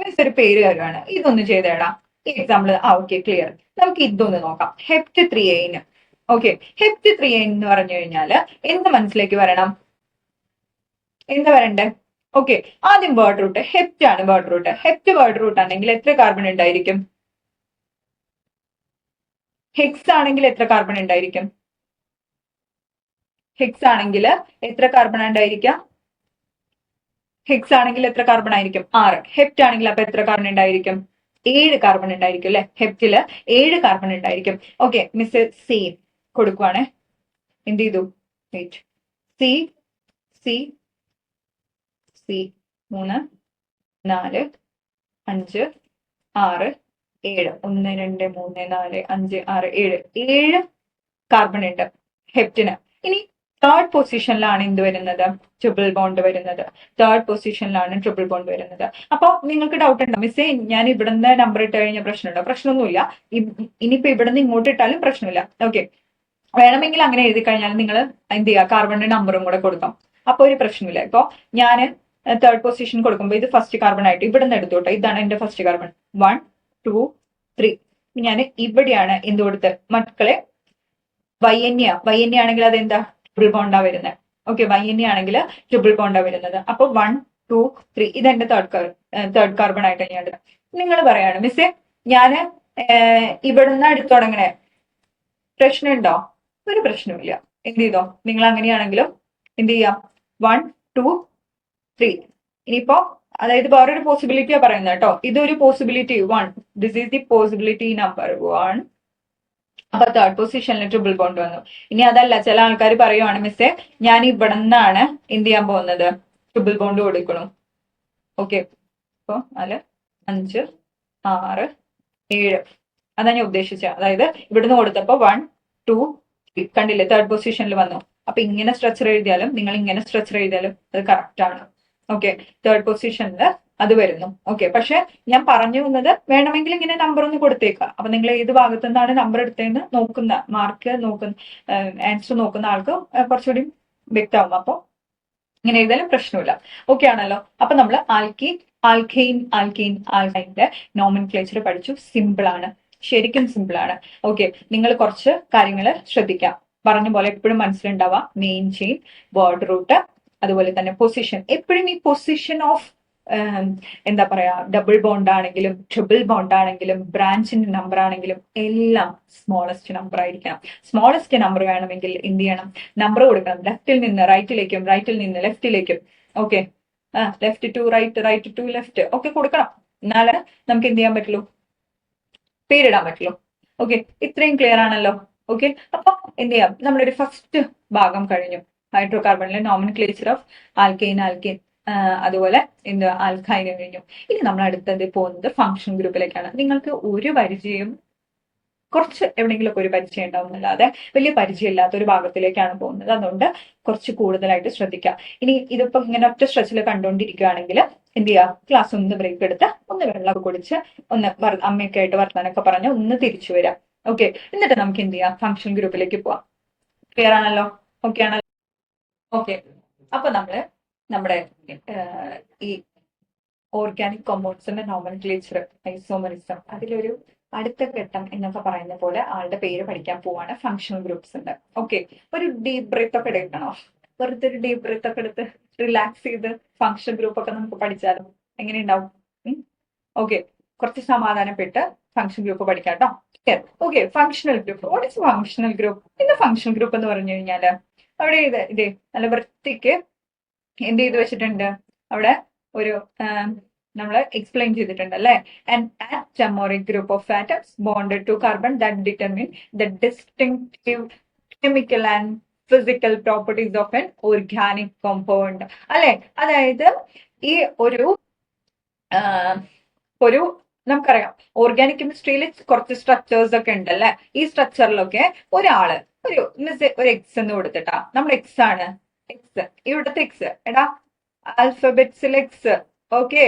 മിസ് ഒരു പേര് കാര്യമാണ്, ഇതൊന്ന് ചെയ്തേടാ ഈ എക്സാമ്പിൾ. Okay, clear. നമുക്ക് ഇതൊന്ന് നോക്കാം. ഹെപ്റ്റ് 3 ഓക്കെ, ഹെപ്റ്റ് 3 എന്ന് പറഞ്ഞു കഴിഞ്ഞാൽ എന്ത് മനസ്സിലേക്ക് വരണം, എന്താ വരണ്ടേ? ഓക്കെ, ആദ്യം വേർഡ് റൂട്ട്. ഹെപ്റ്റ് ആണ് word root. Hept word root ആണെങ്കിൽ എത്ര കാർബൺ ഉണ്ടായിരിക്കും? ഹെക്സ് ആണെങ്കിൽ എത്ര കാർബൺ ഉണ്ടായിരിക്കും? ഹെക്സ് ആണെങ്കിൽ എത്ര കാർബൺ ഉണ്ടായിരിക്കാം? ഹെക്സ് ആണെങ്കിൽ എത്ര കാർബൺ ആയിരിക്കും? 6. ഹെപ്റ്റ് ആണെങ്കിൽ അപ്പൊ എത്ര കാർബൺ ഉണ്ടായിരിക്കും? 7 കാർബൺ ഉണ്ടായിരിക്കും അല്ലെ? ഹെപ്റ്റില് 7 കാർബൺ ഉണ്ടായിരിക്കും. ഓക്കെ, മിസ് സി കൊടുക്കുവാണേ. എന്ത് ചെയ്തു? Wait. C C C 3 4 5 6 7 1 2 3 4 5 6 7 7 carbon ഉണ്ട് ഹെപ്റ്റിന്. ഇനി തേർഡ് പൊസിഷനിലാണ് എന്ത് വരുന്നത്? ട്രിപ്പിൾ ബോണ്ട് വരുന്നത്. തേർഡ് പൊസിഷനിലാണ് ട്രിപ്പിൾ ബോണ്ട് വരുന്നത്. അപ്പൊ നിങ്ങൾക്ക് ഡൗട്ട് ഉണ്ടോ, മിസ്സേ ഞാൻ ഇവിടുന്ന് നമ്പർ ഇട്ട് കഴിഞ്ഞാൽ പ്രശ്നമുണ്ടോ? പ്രശ്നമൊന്നുമില്ല. ഇനിയിപ്പോ ഇവിടുന്ന് ഇങ്ങോട്ട് ഇട്ടാലും പ്രശ്നമില്ല. ഓക്കെ, വേണമെങ്കിൽ അങ്ങനെ എഴുതി കഴിഞ്ഞാൽ നിങ്ങൾ എന്ത് ചെയ്യുക, കാർബണിന്റെ നമ്പറും കൂടെ കൊടുക്കാം. അപ്പൊ ഒരു പ്രശ്നമില്ല. ഇപ്പൊ ഞാൻ തേർഡ് പൊസിഷൻ കൊടുക്കുമ്പോൾ ഇത് ഫസ്റ്റ് കാർബൺ ആയിട്ട് ഇവിടുന്ന് എടുത്തോട്ടെ. ഇതാണ് എന്റെ ഫസ്റ്റ് കാർബൺ. 1 2 3. ഞാൻ ഇവിടെയാണ് എന്ത് കൊടുത്ത് മക്കളെ വൈഎന്യ ആണെങ്കിൽ അതെന്താ? ട്രിപ്പിൾ ബോണ്ടാ വരുന്നത്. ഓക്കെ, വൈഎന്യ ആണെങ്കിൽ ട്രിപ്പിൾ ബോണ്ടാ വരുന്നത്. അപ്പൊ 1 2 3 ഇതെന്റെ തേർഡ് കാർബൺ ആയിട്ട് ഞാൻ എടുക്കാം. നിങ്ങൾ പറയാണ് മിസ്സേ ഞാൻ ഇവിടുന്ന് എടുത്തു തുടങ്ങണേ, പ്രശ്നമുണ്ടോ? ഒരു പ്രശ്നമില്ല. എന്ത് ചെയ്തോ, നിങ്ങൾ അങ്ങനെയാണെങ്കിലും എന്ത് ചെയ്യാം, 1 2 3. ഇനിയിപ്പോ അതായത് വേറൊരു പോസിബിലിറ്റിയാ പറയുന്നത് കേട്ടോ. ഇതൊരു possibility 1. This is the possibility number 1. അപ്പൊ തേർഡ് പൊസിഷനിൽ ട്രിപ്പിൾ ബോണ്ട് വന്നു. ഇനി അതല്ല, ചില ആൾക്കാർ പറയുവാണ് മിസ്സേ ഞാൻ ഇവിടെ നിന്നാണ് എന്ത് ചെയ്യാൻ പോകുന്നത്, ട്രിപ്പിൾ ബോണ്ട് കൊടുക്കണം. ഓക്കെ, അപ്പൊ 4 5 6 7 അതാ ഞാൻ ഉദ്ദേശിച്ചത്. അതായത് ഇവിടുന്ന് കൊടുത്തപ്പോ 1 2 3 കണ്ടില്ലേ, തേർഡ് പൊസിഷനിൽ വന്നു. അപ്പൊ ഇങ്ങനെ സ്ട്രക്ചർ എഴുതിയാലും നിങ്ങൾ ഇങ്ങനെ സ്ട്രക്ചർ എഴുതിയാലും അത് കറക്റ്റ് ആണ്. ഓക്കെ, തേർഡ് പൊസിഷനിൽ അത് വരുന്നു. ഓക്കെ, പക്ഷെ ഞാൻ പറഞ്ഞു വന്നത് വേണമെങ്കിൽ ഇങ്ങനെ നമ്പർ ഒന്ന് കൊടുത്തേക്കാം. അപ്പൊ നിങ്ങൾ ഏത് ഭാഗത്തു നിന്നാണ് നമ്പർ എടുത്തതെന്ന് നോക്കുന്ന മാർക്ക് നോക്കുന്ന ആൻസർ നോക്കുന്ന ആൾക്ക് കുറച്ചുകൂടി വ്യക്തമാവും. അപ്പൊ ഇങ്ങനെ എഴുതാലും പ്രശ്നമില്ല. ഓക്കെ ആണല്ലോ. അപ്പൊ നമ്മൾ ആൽക്കൈന്റെ നോമൻക്ലേച്ചർ പഠിച്ചു. സിമ്പിൾ ആണ്, ശരിക്കും സിമ്പിൾ ആണ്. ഓക്കെ, നിങ്ങൾ കുറച്ച് കാര്യങ്ങൾ ശ്രദ്ധിക്കാം. പറഞ്ഞ പോലെ എപ്പോഴും മനസ്സിലുണ്ടാവുക മെയിൻ ചെയിൻ, വേർഡ് റൂട്ട്, അതുപോലെ തന്നെ പൊസിഷൻ. എപ്പോഴും ഈ പൊസിഷൻ ഓഫ് എന്താ പറയാ, ഡബിൾ ബോണ്ട് ആണെങ്കിലും ട്രിപ്പിൾ ബോണ്ട് ആണെങ്കിലും ബ്രാഞ്ചിന്റെ നമ്പർ ആണെങ്കിലും എല്ലാം സ്മോളസ്റ്റ് നമ്പർ ആയിരിക്കണം. സ്മോളസ്റ്റ് നമ്പർ വേണമെങ്കിൽ എന്ത് ചെയ്യണം, നമ്പർ കൊടുക്കണം. ലെഫ്റ്റിൽ നിന്ന് റൈറ്റിലേക്കും, റൈറ്റിൽ നിന്ന് ലെഫ്റ്റിലേക്കും. Okay, left to right, right to left ഒക്കെ കൊടുക്കണം. എന്നാലേ നമുക്ക് എന്ത് ചെയ്യാൻ പറ്റുള്ളൂ, പേരിടാൻ പറ്റുള്ളൂ. ഓക്കെ, ഇത്രയും ക്ലിയർ ആണല്ലോ. ഓക്കെ, അപ്പൊ എന്ത് ചെയ്യാം, നമ്മളൊരു ഫസ്റ്റ് ഭാഗം കഴിഞ്ഞു. ഹൈഡ്രോ കാർബണിലെ നോമൻക്ലേച്ചർ ഓഫ് ആൽക്കെയിൻ അതുപോലെ എന്ത് ആൽക്കൈന് കഴിഞ്ഞു. ഇനി നമ്മൾ അടുത്തത് പോകുന്നത് ഫംഗ്ഷൻ ഗ്രൂപ്പിലേക്കാണ്. നിങ്ങൾക്ക് ഒരു പരിചയം, കുറച്ച് എവിടെയെങ്കിലുമൊക്കെ ഒരു പരിചയം ഉണ്ടാവും എന്നല്ലാതെ വലിയ പരിചയമില്ലാത്ത ഒരു ഭാഗത്തിലേക്കാണ് പോകുന്നത്. അതുകൊണ്ട് കുറച്ച് കൂടുതലായിട്ട് ശ്രദ്ധിക്കുക. ഇനി ഇതിപ്പോ ഇങ്ങനെ ഒറ്റ സ്ട്രെച്ചിൽ കണ്ടുകൊണ്ടിരിക്കുകയാണെങ്കിൽ എന്ത് ചെയ്യുക, ക്ലാസ് ഒന്ന് ബ്രേക്ക് എടുത്ത് ഒന്ന് വെള്ളമൊക്കെ കുടിച്ച് ഒന്ന് അമ്മയൊക്കെ ആയിട്ട് വർത്താനൊക്കെ പറഞ്ഞ് ഒന്ന് തിരിച്ചു വരാം. ഓക്കെ, എന്നിട്ട് നമുക്ക് എന്ത് ചെയ്യാം, ഫംഗ്ഷൻ ഗ്രൂപ്പിലേക്ക് പോവാം. ക്ലിയർ ആണല്ലോ? ഓക്കെ ആണല്ലോ? ഓക്കെ, അപ്പൊ നമ്മള് നമ്മുടെ ഈ ഓർഗാനിക് കോമ്പൗണ്ട്സിന്റെ നോമൻക്ലേച്ചർ, ഐസോമറിസം, അതിലൊരു അടുത്ത ഘട്ടം എന്നൊക്കെ പറയുന്ന പോലെ ആളുടെ പേര് പഠിക്കാൻ പോവാണ്. ഫങ്ഷണൽ ഗ്രൂപ്പ്സ് ഉണ്ട്. ഓക്കെ, ഒരു ഡീപ് ബ്രീത്ത് ഒക്കെ എടുക്കണോ? വെറുതെ ഒരു ഡീപ് ബ്രീത്ത് ഒക്കെ എടുത്ത് റിലാക്സ് ചെയ്ത് ഫങ്ഷണൽ ഗ്രൂപ്പ് ഒക്കെ നമുക്ക് പഠിച്ചാലും എങ്ങനെ ഉണ്ടാവും? ഓക്കെ, കുറച്ച് സമാധാനപ്പെട്ട് ഫങ്ഷൻ ഗ്രൂപ്പ് പഠിക്കാം കേട്ടോ. Okay, functional group. What is functional group? ഇന്ന് ഫങ്ഷണൽ ഗ്രൂപ്പ് എന്ന് പറഞ്ഞു കഴിഞ്ഞാല് അവിടെ ഇതേ നല്ല വൃത്തിക്ക് എന്ത് ചെയ്ത് വെച്ചിട്ടുണ്ട്, അവിടെ ഒരു നമ്മൾ എക്സ്പ്ലെയിൻ ചെയ്തിട്ടുണ്ട് അല്ലെ. An atomeric group of atoms bonded to carbon that determine the distinctive chemical and physical properties of an organic compound അല്ലെ. അതായത് ഈ ഒരു നമുക്കറിയാം ഓർഗാനിക് കെമിസ്ട്രിയിൽ കുറച്ച് സ്ട്രക്ചേഴ്സ് ഒക്കെ ഉണ്ട് അല്ലെ. ഈ സ്ട്രക്ചറിലൊക്കെ ഒരാള് ഒരു എക്സ് എന്ന് കൊടുത്തിട്ടാ, നമ്മൾ എക്സ് ആണ്, എക്സ് ഇവിടുത്തെ എക്സ്, എടാ ആൽഫബറ്റ്സിൽ എക്സ്. ഓക്കെ,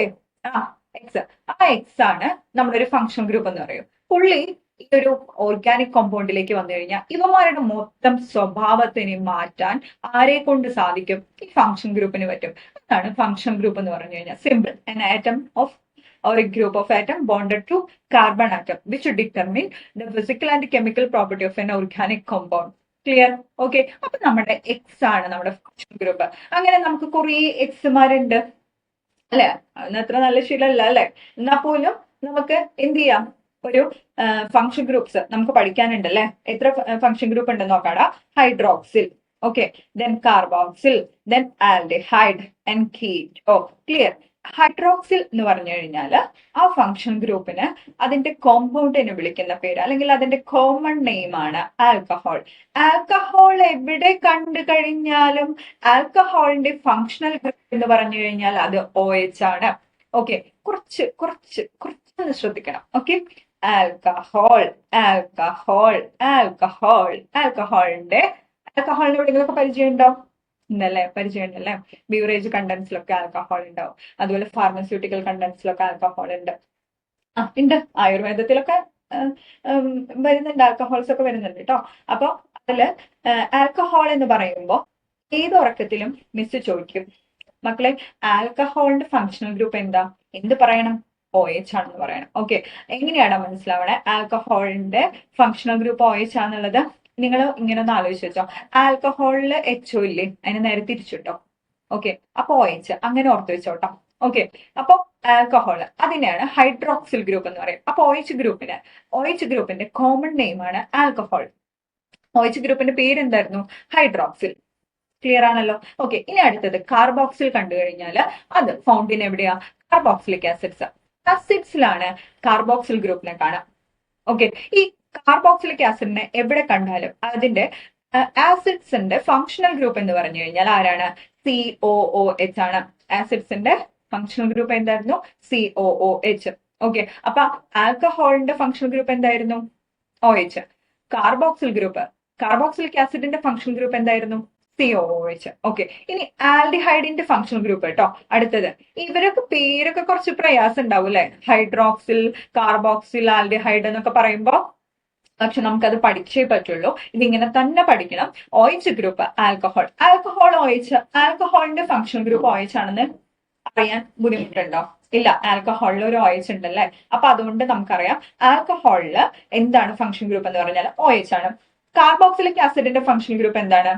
എക്സ്, ആ എക്സ് ആണ് നമ്മളൊരു ഫങ്ഷൻ ഗ്രൂപ്പ് എന്ന് പറയും. പുള്ളി ഈ ഒരു ഓർഗാനിക് കോമ്പൗണ്ടിലേക്ക് വന്നു കഴിഞ്ഞാൽ ഇവന്മാരുടെ മൊത്തം സ്വഭാവത്തിനെ മാറ്റാൻ ആരെ കൊണ്ട് സാധിക്കും? ഈ ഫംഗ്ഷൻ ഗ്രൂപ്പിന് പറ്റും. അതാണ് ഫംഗ്ഷൻ ഗ്രൂപ്പ് എന്ന് പറഞ്ഞു കഴിഞ്ഞാൽ. Simple. an atom of or a group of atom bonded to carbon atom which determine the physical and chemical property of an organic compound. Clear? Okay. അപ്പൊ നമ്മുടെ എക്സ് ആണ് നമ്മുടെ ഫംഗ്ഷൻ ഗ്രൂപ്പ്. അങ്ങനെ നമുക്ക് കുറെ എക്സുമാരുണ്ട് അല്ലെ? അതിന് അത്ര നല്ല ശീലമല്ല അല്ലെ? എന്നാ പോലും നമുക്ക് എന്ത് ചെയ്യാം? ഒരു ഫംഗ്ഷൻ ഗ്രൂപ്പ്സ് നമുക്ക് പഠിക്കാനുണ്ട് അല്ലെ? എത്ര ഫംഗ്ഷൻ ഗ്രൂപ്പ് ഉണ്ടെന്ന് നോക്കാടാ. Hydroxyl, okay, then carboxyl, then aldehyde and keto. Clear? Hydroxyl എന്ന് പറഞ്ഞു കഴിഞ്ഞാൽ ആ ഫംഗ്ഷൻ ഗ്രൂപ്പിന് അതിന്റെ കോമ്പൗണ്ടിനെ വിളിക്കുന്ന പേര് അല്ലെങ്കിൽ അതിന്റെ കോമൺ നെയിം ആണ് ആൽക്കഹോൾ. ആൽക്കഹോൾ എവിടെ കണ്ടു കഴിഞ്ഞാലും ആൽക്കഹോളിന്റെ ഫങ്ഷണൽ ഗ്രൂപ്പ് എന്ന് പറഞ്ഞു കഴിഞ്ഞാൽ അത് OH ആണ്. ഓക്കെ, കുറച്ച് കുറച്ച് കുറച്ചൊന്ന് ശ്രദ്ധിക്കണം. ഓക്കെ, ആൽക്കഹോൾ ആൽക്കഹോൾ ആൽക്കഹോൾ ആൽക്കഹോളിന്റെ എവിടെയെങ്കിലൊക്കെ പരിചയം ഉണ്ടോ? ഇന്നല്ലേ പരിചയം ഉണ്ടല്ലേ? ബീവറേജ് കണ്ടന്റ്സിലൊക്കെ ആൽക്കഹോൾ ഉണ്ടാവും. അതുപോലെ ഫാർമസ്യൂട്ടിക്കൽ കണ്ടന്റ്സിലൊക്കെ ആൽക്കഹോൾ ഉണ്ട്. ഉണ്ട്. ആയുർവേദത്തിലൊക്കെ വരുന്നുണ്ട്, ആൽക്കഹോൾസ് ഒക്കെ വരുന്നുണ്ട് കേട്ടോ. അപ്പൊ അതില് ആൽക്കഹോൾ എന്ന് പറയുമ്പോൾ ഏത് ഉറക്കത്തിലും മിസ് ചോദിക്കും, മക്കളെ ആൽക്കഹോളിന്റെ ഫങ്ഷണൽ ഗ്രൂപ്പ് എന്താ? എന്ത് പറയണം? OH ആണെന്ന് പറയണം. ഓക്കെ, എങ്ങനെയാണ് മനസ്സിലാവണേ ആൽക്കഹോളിന്റെ ഫങ്ഷണൽ ഗ്രൂപ്പ് OH ആണെന്നുള്ളത്? നിങ്ങൾ ഇങ്ങനെ ഒന്ന് ആലോചിച്ച് വെച്ചോ. ആൽക്കഹോളില് HO ഇല്ലേ? അതിന് നേരെ തിരിച്ചിട്ടോ. ഓക്കെ, അപ്പൊ OH അങ്ങനെ ഓർത്ത് വെച്ചോട്ടോ. ഓക്കെ, അപ്പൊ ആൽക്കഹോൾ അതിനെയാണ് ഹൈഡ്രോക്സിൽ ഗ്രൂപ്പ് എന്ന് പറയും. അപ്പൊ OH ഗ്രൂപ്പിന്റെ കോമൺ നെയിം ആണ് ആൽക്കഹോൾ. OH ഗ്രൂപ്പിന്റെ പേര് എന്തായിരുന്നു? ഹൈഡ്രോക്സിൽ. ക്ലിയർ ആണല്ലോ? ഓക്കെ, ഇനി അടുത്തത് കാർബോക്സിൽ കണ്ടു കഴിഞ്ഞാൽ അത് ഫൗണ്ടിൻ എവിടെയാ? Carboxylic acids. ആസിഡ്സിലാണ് കാർബോക്സിൽ ഗ്രൂപ്പിനെ കാണാം. ഓക്കെ, ഈ കാർബോക്സിലിക് ആസിഡിനെ എവിടെ കണ്ടാലും അതിന്റെ ആസിഡ്സിന്റെ ഫങ്ഷണൽ ഗ്രൂപ്പ് എന്ന് പറഞ്ഞു കഴിഞ്ഞാൽ ആരാണ്? COOH ആണ്. ആസിഡ്സിന്റെ ഫങ്ഷണൽ ഗ്രൂപ്പ് എന്തായിരുന്നു? COOH. ഓക്കെ, അപ്പൊ ആൽക്കഹോളിന്റെ ഫങ്ഷണൽ ഗ്രൂപ്പ് എന്തായിരുന്നു? OH. കാർബോക്സിലിക് ആസിഡിന്റെ ഫങ്ഷണൽ ഗ്രൂപ്പ് എന്തായിരുന്നു? COOH. ഓക്കെ, ഇനി ആൽഡിഹൈഡിന്റെ ഫങ്ഷണൽ ഗ്രൂപ്പ് കേട്ടോ അടുത്തത്. ഇവരൊക്കെ പേരൊക്കെ കുറച്ച് പ്രയാസം ഉണ്ടാവും അല്ലെ? ഹൈഡ്രോക്സിൽ, കാർബോക്സിൽ, ആൽഡിഹൈഡ് എന്നൊക്കെ പറയുമ്പോ പക്ഷെ നമുക്കത് പഠിച്ചേ പറ്റുള്ളൂ. ഇതിങ്ങനെ തന്നെ പഠിക്കണം. OH group alcohol. ആൽക്കഹോളിന്റെ ഫങ്ഷണൽ ഗ്രൂപ്പ് OH ആണെന്ന് അറിയാൻ ബുദ്ധിമുട്ടുണ്ടോ? ഇല്ല, ആൽക്കഹോളിൽ ഒരു OH ഉണ്ടല്ലേ? അപ്പൊ അതുകൊണ്ട് നമുക്കറിയാം ആൽക്കഹോളില് എന്താണ് ഫങ്ഷൻ ഗ്രൂപ്പ് എന്ന് പറഞ്ഞാൽ OH ആണ്. കാർബോക്സിലിക് ആസിഡിന്റെ ഫങ്ഷൻ ഗ്രൂപ്പ് എന്താണ്?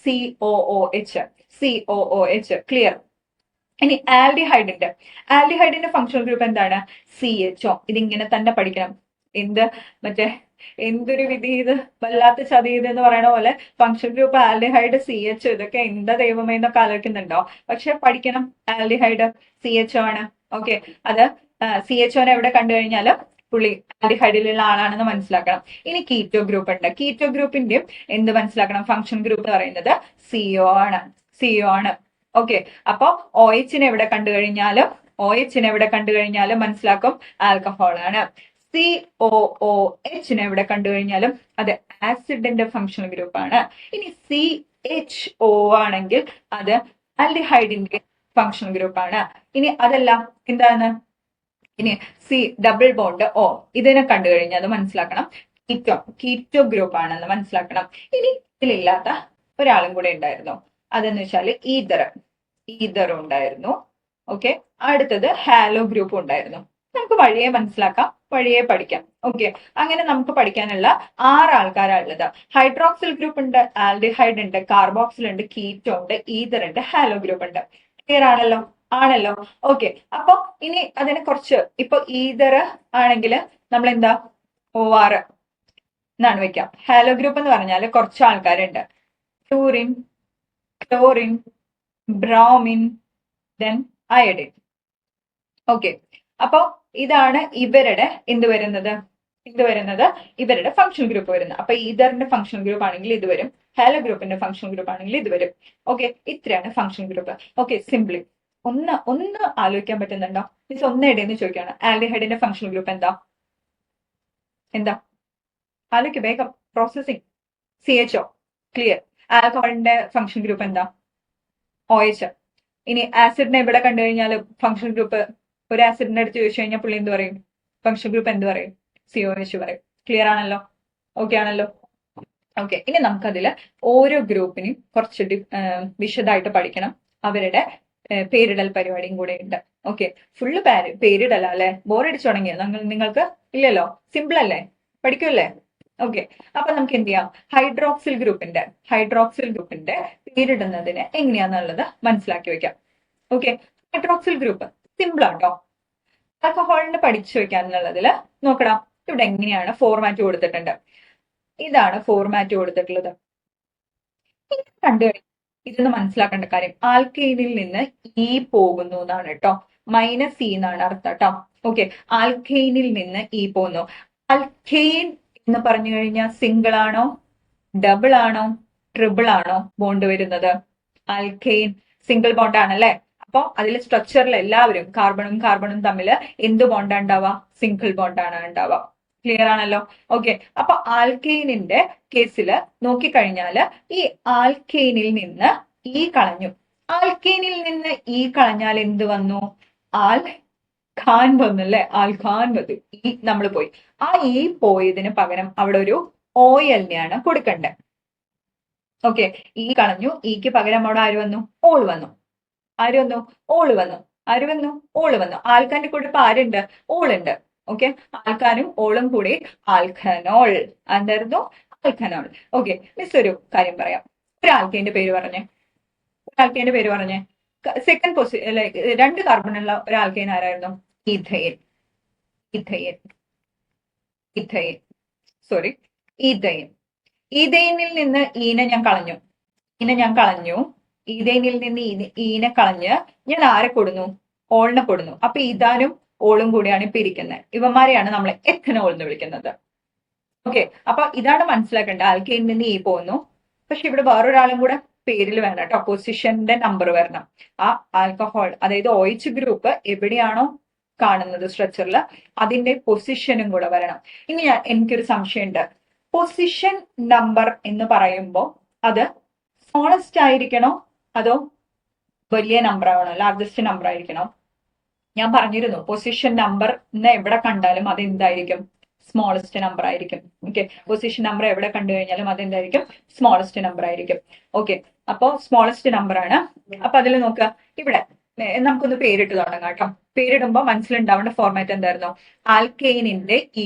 COOH. ക്ലിയർ? ഇനി ആൽഡിഹൈഡിന്റെ ഫങ്ഷണൽ ഗ്രൂപ്പ് എന്താണ്? CHO. ഇതിങ്ങനെ തന്നെ പഠിക്കണം. എന്തൊരു വിധി ഇത്, വല്ലാത്ത ചതി ഇത് എന്ന് പറയണ പോലെ ഫങ്ഷൻ ഗ്രൂപ്പ് ആൽഡിഹൈഡ്, CHO, ഇതൊക്കെ എന്താ ദൈവമേ എന്നൊക്കെ ആലോചിക്കുന്നുണ്ടോ? പക്ഷെ പഠിക്കണം. ആൽഡിഹൈഡ് CHO ആണ്. ഓക്കെ, അത് CHOനെ എവിടെ കണ്ടു കഴിഞ്ഞാലും പുള്ളി ആൽഡിഹൈഡിലുള്ള ആളാണെന്ന് മനസ്സിലാക്കണം. ഇനി കീറ്റോ ഗ്രൂപ്പ് ഉണ്ട്. കീറ്റോ ഗ്രൂപ്പിന്റെ എന്ത് മനസ്സിലാക്കണം? ഫങ്ഷൻ ഗ്രൂപ്പ് എന്ന് പറയുന്നത് CO ആണ്. ഓക്കെ, അപ്പൊ OHനെ എവിടെ കണ്ടു കഴിഞ്ഞാലും മനസ്സിലാക്കും ആൽക്കഹോൾ ആണ്. COOHനെ എവിടെ കണ്ടു കഴിഞ്ഞാലും അത് ആസിഡിന്റെ ഫങ്ഷണൽ ഗ്രൂപ്പ് ആണ്. ഇനി CHO ആണെങ്കിൽ അത് ആൽഡിഹൈഡിന്റെ ഫങ്ഷണൽ ഗ്രൂപ്പ് ആണ്. ഇനി അതല്ല എന്താണ്? ഇനി ഡബിൾ ബോണ്ട് O ഇതിനെ കണ്ടു കഴിഞ്ഞാൽ അത് മനസ്സിലാക്കണം കീറ്റോ ഗ്രൂപ്പ് ആണെന്ന് മനസ്സിലാക്കണം. ഇനി ഇതിലില്ലാത്ത ഒരാളും കൂടെ ഉണ്ടായിരുന്നു. അതെന്ന് വെച്ചാൽ ഈതർ ഉണ്ടായിരുന്നു. ഓക്കെ, അടുത്തത് ഹാലോ ഗ്രൂപ്പ് ഉണ്ടായിരുന്നു. നമുക്ക് വഴിയെ മനസ്സിലാക്കാം, വഴിയെ പഠിക്കാം. ഓക്കെ, അങ്ങനെ നമുക്ക് പഠിക്കാനുള്ള 6 ആൾക്കാരാണ് ഉള്ളത്. ഹൈഡ്രോക്സിൽ ഗ്രൂപ്പ് ഉണ്ട്, ആൽഡിഹൈഡ് ഉണ്ട്, കാർബോക്സിൽ ഉണ്ട്, കീറ്റോ ഉണ്ട്, ഈതർ ഉണ്ട്, ഹാലോ ഗ്രൂപ്പ് ഉണ്ട്. ക്ലിയർ ആണല്ലോ? ഓക്കെ, അപ്പൊ ഇനി അതിനെ കുറച്ച് ഇപ്പൊ ഈതർ ആണെങ്കിൽ നമ്മൾ എന്താ OR എന്നാണ് വെക്കാം. ഹാലോ ഗ്രൂപ്പ് എന്ന് പറഞ്ഞാൽ കുറച്ച് ആൾക്കാരുണ്ട്. Fluorine, chlorine, bromine, then iodine. Okay, അപ്പൊ ഇതാണ് ഇവരുടെ ഇവരുടെ ഫങ്ഷൻ ഗ്രൂപ്പ് വരുന്നത്. അപ്പൊ ഈതറിന്റെ ഫങ്ഷൻ ഗ്രൂപ്പ് ആണെങ്കിൽ ഇത് വരും, ഹാലോ ഗ്രൂപ്പിന്റെ ഫങ്ഷൻ ഗ്രൂപ്പ് ആണെങ്കിൽ ഇത് വരും. ഓക്കെ, ഇത്രയാണ് ഫങ്ഷൻ ഗ്രൂപ്പ്. ഓക്കെ, സിംപ്ലി ഒന്ന് ആലോചിക്കാൻ പറ്റുന്നുണ്ടോ? മീൻസ് ഒന്ന് ഇടയെന്ന് ചോദിക്കുകയാണ്. ആൽഡിഹൈഡിന്റെ ഫങ്ഷൻ ഗ്രൂപ്പ് എന്താ ആലോചിക്ക് വേഗം. പ്രോസസിങ്. CHO. ക്ലിയർ? ആൽക്കഹോളിന്റെ ഫങ്ഷൻ ഗ്രൂപ്പ് എന്താ? OH. ഇനി ആസിഡിനെ എവിടെ കണ്ടു കഴിഞ്ഞാൽ ഫങ്ഷൻ ഗ്രൂപ്പ് ഒരു ആസിഡിന്റെ അടുത്ത് ചോദിച്ചു കഴിഞ്ഞാൽ പുള്ളി എന്ത് പറയും? ഫങ്ഷൻ ഗ്രൂപ്പ് എന്ത് പറയും? COH പറയും. ക്ലിയർ ആണല്ലോ? ഓക്കെ ആണല്ലോ? ഓക്കെ, ഇനി നമുക്കതിൽ ഓരോ ഗ്രൂപ്പിനും കുറച്ച് വിശദമായിട്ട് പഠിക്കണം. അവരുടെ പേരിടൽ പരിപാടിയും കൂടെ ഉണ്ട്. ഓക്കെ, ഫുള്ള് പേരിടല അല്ലെ? ബോറടിച്ചു തുടങ്ങിയോ നിങ്ങൾക്ക്? ഇല്ലല്ലോ, സിമ്പിൾ അല്ലേ? പഠിക്കുമല്ലേ? ഓക്കെ, അപ്പൊ നമുക്ക് എന്ത് ചെയ്യാം? ഹൈഡ്രോക്സിൽ ഗ്രൂപ്പിന്റെ പേരിടുന്നതിന് എങ്ങനെയാന്നുള്ളത് മനസ്സിലാക്കി വെക്കാം. ഓക്കെ, ഹൈഡ്രോക്സിൽ ഗ്രൂപ്പ് സിമ്പിൾ ആട്ടോ. ആൽക്കഹോളിന് പഠിച്ചു വെക്കാന്നുള്ളതിൽ നോക്കണം. ഇവിടെ എങ്ങനെയാണ് ഫോർമാറ്റ് കൊടുത്തിട്ടുണ്ട്. ഇതാണ് ഫോർമാറ്റ് കൊടുത്തിട്ടുള്ളത്. കണ്ടു ഇതെന്ന് മനസ്സിലാക്കേണ്ട കാര്യം, ആൽക്കെയിനിൽ നിന്ന് ഇ പോകുന്നു എന്നാണ് കേട്ടോ. മൈനസ് ഇ എന്നാണ് അർത്ഥം കേട്ടോ. ഓക്കെ, ആൽക്കെയിനിൽ നിന്ന് ഇ പോകുന്നു. ആൽക്കെയിൻ എന്ന് പറഞ്ഞു കഴിഞ്ഞാൽ സിംഗിൾ ആണോ, ഡബിൾ ആണോ, ട്രിപ്പിൾ ആണോ ബോണ്ട് വരുന്നത്? ആൽക്കെയിൻ സിംഗിൾ ബോണ്ട് ആണല്ലേ. അപ്പൊ അതിൽ സ്ട്രക്ചറിൽ എല്ലാവരും കാർബണും തമ്മിൽ എന്ത് ബോണ്ടാണ് ഉണ്ടാവുക? സിംഗിൾ ബോണ്ടാണ് ഉണ്ടാവുക. ക്ലിയർ ആണല്ലോ? ഓക്കെ, അപ്പൊ ആൽക്കെയിനിന്റെ കേസിൽ നോക്കിക്കഴിഞ്ഞാല് ഈ ആൽക്കെയിനിൽ നിന്ന് ഈ കളഞ്ഞു. ആൽക്കെയിനിൽ നിന്ന് ഈ കളഞ്ഞാൽ എന്ത് വന്നു? ആൽഖാൻ വന്നു അല്ലെ? ആൽഖാൻ വന്നു. ഈ നമ്മൾ പോയി. ആ ഈ പോയതിന് പകരം അവിടെ ഒരു ഓയലിനെയാണ് കൊടുക്കണ്ടേ. ഓക്കെ, ഈ കളഞ്ഞു. ഈക്ക് പകരം അവിടെ ആര് വന്നു? ഓൾ വന്നു. ആര് വന്നു? ഓള് വന്നു. ആര് വന്നു? ഓള് വന്നു. ആൽക്കാന്റെ കൂടെ ഇപ്പൊ ആരുണ്ട്? ഓളുണ്ട്. ഓക്കെ, ആൽക്കാനും ഓളും കൂടി ആൽഖനോൾ. എന്തായിരുന്നു? ആൽഖനോൾ. ഓക്കെ, മിസ് ഒരു കാര്യം പറയാം. ഒരു ആൽക്കേന്റെ പേര് പറഞ്ഞേ. ആൽക്കേന്റെ പേര് പറഞ്ഞേ. സെക്കൻഡ് ലൈക്ക് 2 കാർബണുള്ള ഒരു ആൽക്കേൻ ആരായിരുന്നു? ഈഥൈൻ. Sorry, ethyne. ഈഥൈനിൽ നിന്ന് ഈനെ ഞാൻ കളഞ്ഞു. ഈഥൈനിൽ നിന്ന് ഈനെ കളഞ്ഞ് ഞാൻ ആരെ കൊടുന്നു? ഓളിനെ കൊടുന്നു. അപ്പൊ ഇതാനും ഓളും കൂടിയാണ് ഇപ്പൊ ഇരിക്കുന്നത്. ഇവന്മാരെയാണ് നമ്മൾ എഥനോൾ എന്ന് വിളിക്കുന്നത്. ഓക്കെ, അപ്പൊ ഇതാണ് മനസ്സിലാക്കേണ്ടത്. ആൽക്കെയിനിൽ നിന്ന് ഈ പോകുന്നു. പക്ഷെ ഇവിടെ വേറൊരാളും കൂടെ പേരിൽ വേണം കേട്ടോ. പൊസിഷന്റെ നമ്പർ വരണം. ആ ആൽക്കഹോൾ, അതായത് OH ഗ്രൂപ്പ് എവിടെയാണോ കാണുന്നത് സ്ട്രക്ചറിൽ, അതിന്റെ പൊസിഷനും കൂടെ വരണം. ഇനി എനിക്കൊരു സംശയമുണ്ട്. പൊസിഷൻ നമ്പർ എന്ന് പറയുമ്പോൾ അത് സ്മോളസ്റ്റ് ആയിരിക്കണോ അതോ വലിയ നമ്പർ ആവണോ, ലാർജസ്റ്റ് നമ്പർ ആയിരിക്കണോ? ഞാൻ പറഞ്ഞിരുന്നു, പൊസിഷൻ നമ്പർ എവിടെ കണ്ടാലും അത് എന്തായിരിക്കും? സ്മോളസ്റ്റ് നമ്പർ ആയിരിക്കും. ഓക്കെ, പൊസിഷൻ നമ്പർ എവിടെ കണ്ടു കഴിഞ്ഞാലും അത് എന്തായിരിക്കും? സ്മോളസ്റ്റ് നമ്പർ ആയിരിക്കും. ഓക്കെ, അപ്പോ സ്മോളസ്റ്റ് നമ്പർ ആണ്. അപ്പൊ അതിൽ നോക്കുക, ഇവിടെ നമുക്കൊന്ന് പേരിട്ട് തുടങ്ങാം കേട്ടോ. പേരിടുമ്പോൾ മനസ്സിലുണ്ടാവേണ്ട ഫോർമാറ്റ് എന്തായിരുന്നു? ആൽക്കെയിനിന്റെ ഇ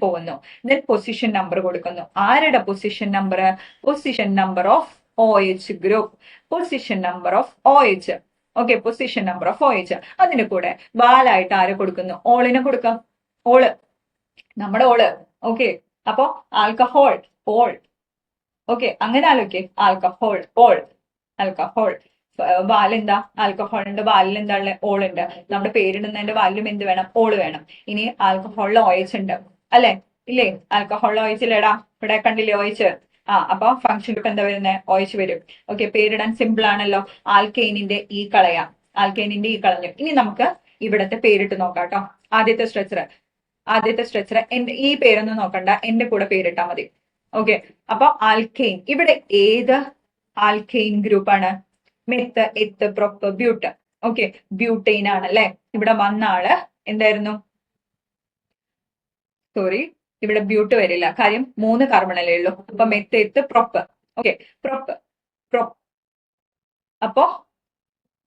പോകുന്നു. ദെൻ പൊസിഷൻ നമ്പർ കൊടുക്കുന്നു. ആരുടെ position number? Position number of OH group. Position number of OH. Okay, position number of OH. അതിന്റെ കൂടെ വാലായിട്ട് ആരെ കൊടുക്കുന്നു? ഓളിനെ കൊടുക്കാം. ഓള്, നമ്മുടെ ഓള്. ഓക്കെ, അപ്പോ ആൽക്കഹോൾ, ഓൾ. ഓക്കെ, അങ്ങനെ ആലോചിക്കേ. Alcohol, ol, alcohol. വാലെന്താ? ആൽക്കഹോളിന്റെ വാലിൽ എന്താ ഉള്ളത്? ഓളുണ്ട്. നമ്മുടെ പേരിടുന്നതിന്റെ വാലിലും എന്ത് വേണം? ഓള് വേണം. ഇനി ആൽക്കഹോളിൽ OH ഉണ്ട് അല്ലെ? ഇല്ലേ? ആൽക്കഹോളിൽ OH ഇല്ലേടാ? ഇവിടെ കണ്ടില്ലേ OH? അപ്പൊ ഫംഗ്ഷൻ ഗ്രൂപ്പ് എന്താ വരുന്നത്? OH വരും. ഓക്കെ, പേരിടാൻ സിമ്പിൾ ആണല്ലോ. ആൽക്കെയിനിന്റെ ഈ കളയാം. കളഞ്ഞു. ഇനി നമുക്ക് ഇവിടത്തെ പേരിട്ട് നോക്കാം കേട്ടോ. ആദ്യത്തെ സ്ട്രക്ചർ എന്റെ ഈ പേരൊന്നും നോക്കണ്ട, എന്റെ കൂടെ പേരിട്ടാ മതി. ഓക്കെ, അപ്പൊ ആൽക്കെയിൻ, ഇവിടെ ഏത് ആൽക്കെയിൻ ഗ്രൂപ്പാണ്? മെത്ത്, എത്ത്, പ്രൊപ്പ്, ബ്യൂട്ട്. ഓക്കെ, ബ്യൂട്ടെയിൻ ആണ് അല്ലെ? ഇവിടെ വന്ന ആള് എന്തായിരുന്നു? സോറി, ഇവിടെ ബ്യൂട്ട് വരില്ല, കാര്യം 3 കാർബൺ അല്ലേ ഉള്ളൂ. അപ്പൊ മെത്ത്, എത്ത്, പ്രൊപ്പ്. Okay, prop. അപ്പോ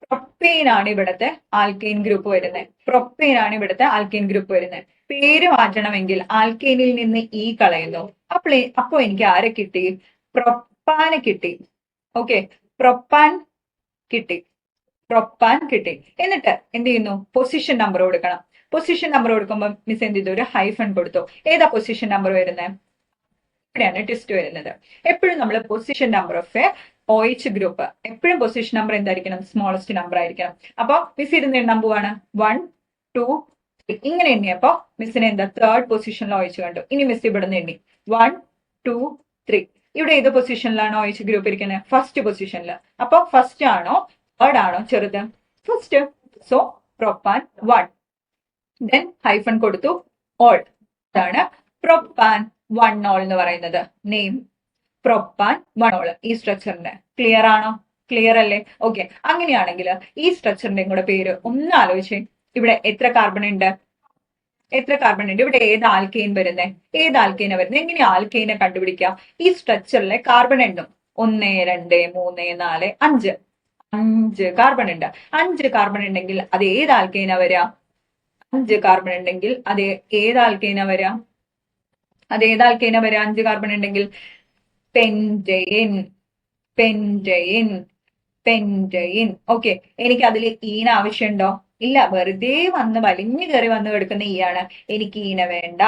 പ്രൊപ്പെയിൻ ആണ് ഇവിടുത്തെ ആൽക്കെയിൻ ഗ്രൂപ്പ് വരുന്നത്. പേര് മാറ്റണമെങ്കിൽ ആൽക്കെയിനിൽ നിന്ന് ഈ കളയുന്നു. അപ്പോ എനിക്ക് ആരെ കിട്ടി? പ്രൊപ്പാനെ കിട്ടി. ഓക്കെ, പ്രൊപ്പാൻ കിട്ടി. എന്നിട്ട് എന്ത് ചെയ്യുന്നു? പൊസിഷൻ നമ്പർ കൊടുക്കണം. പൊസിഷൻ നമ്പർ കൊടുക്കുമ്പോൾ മിസ് എന്ത് ചെയ്തു? ഒരു ഹൈഫൺ കൊടുത്തു. ഏതാ പൊസിഷൻ നമ്പർ വരുന്നത്? ഇവിടെയാണ് ട്വിസ്റ്റ് വരുന്നത്. എപ്പോഴും നമ്മൾ position number of OH group, എപ്പോഴും പൊസിഷൻ നമ്പർ എന്തായിരിക്കണം? സ്മോളസ്റ്റ് നമ്പർ ആയിരിക്കണം. അപ്പൊ മിസ് ഇരുന്ന് എണ്ണാൻ പോവാണ്. 1, 2, 3 ഇങ്ങനെ എണ്ണിയപ്പോ മിസ്സിന് എന്താ? 3rd പൊസിഷനിൽ OH കണ്ടു. ഇനി മിസ് ഇവിടുന്ന് എണ്ണി 1, 2, 3. ഇവിടെ ഏത് പൊസിഷനിലാണ് OH ഗ്രൂപ്പ് ഇരിക്കുന്നത്? ഫസ്റ്റ് പൊസിഷനിൽ. അപ്പൊ ഫസ്റ്റ് ആണോ 3rd ആണോ ചെറുത്? First. So propane 1. Then hyphen കൊടുത്തു, ഓൾ. ഇതാണ് പ്രൊപ്പാൻ 1 ഓൾ എന്ന് പറയുന്നത്. Name propane 1 all. ഈ സ്ട്രക്ചറിന്റെ ക്ലിയർ ആണോ? ക്ലിയർ അല്ലേ? ഓക്കെ, അങ്ങനെയാണെങ്കിൽ ഈ സ്ട്രക്ചറിന്റെയും കൂടെ പേര് ഒന്ന് ആലോചിച്ചേ. ഇവിടെ എത്ര കാർബൺ ഉണ്ട്? എത്ര കാർബൺ ഉണ്ട്? ഇവിടെ ഏത് ആൽക്കെയിൻ വരുന്നത്? ഏത് ആൽക്കെയിനാ വരുന്നത്? എങ്ങനെയാ ആൽക്കെയിനെ കണ്ടുപിടിക്കുക? ഈ സ്ട്രക്ചറിലെ കാർബൺ എണ്ണും 1 2 3 4 5 5 കാർബൺ ഉണ്ട്. 5 കാർബൺ ഉണ്ടെങ്കിൽ അത് ഏത് ആൽക്കെയിനാ വരിക? 5 കാർബൺ ഉണ്ടെങ്കിൽ അത് ഏത് ആൽക്കെയിനാ വരിക? അത് ഏത് ആൽക്കെയിനാ വരിക? 5 കാർബൺ ഉണ്ടെങ്കിൽ പെന്റയിൻ, പെന്റയിൻ, പെന്റയിൻ. ഓക്കെ, എനിക്ക് അതിൽ ഈന ആവശ്യമുണ്ടോ? ഇല്ല, വെറുതെ വന്ന് വലിഞ്ഞു കയറി വന്ന് കിടക്കുന്ന ഈ ആണ്. എനിക്ക് ഈന വേണ്ട,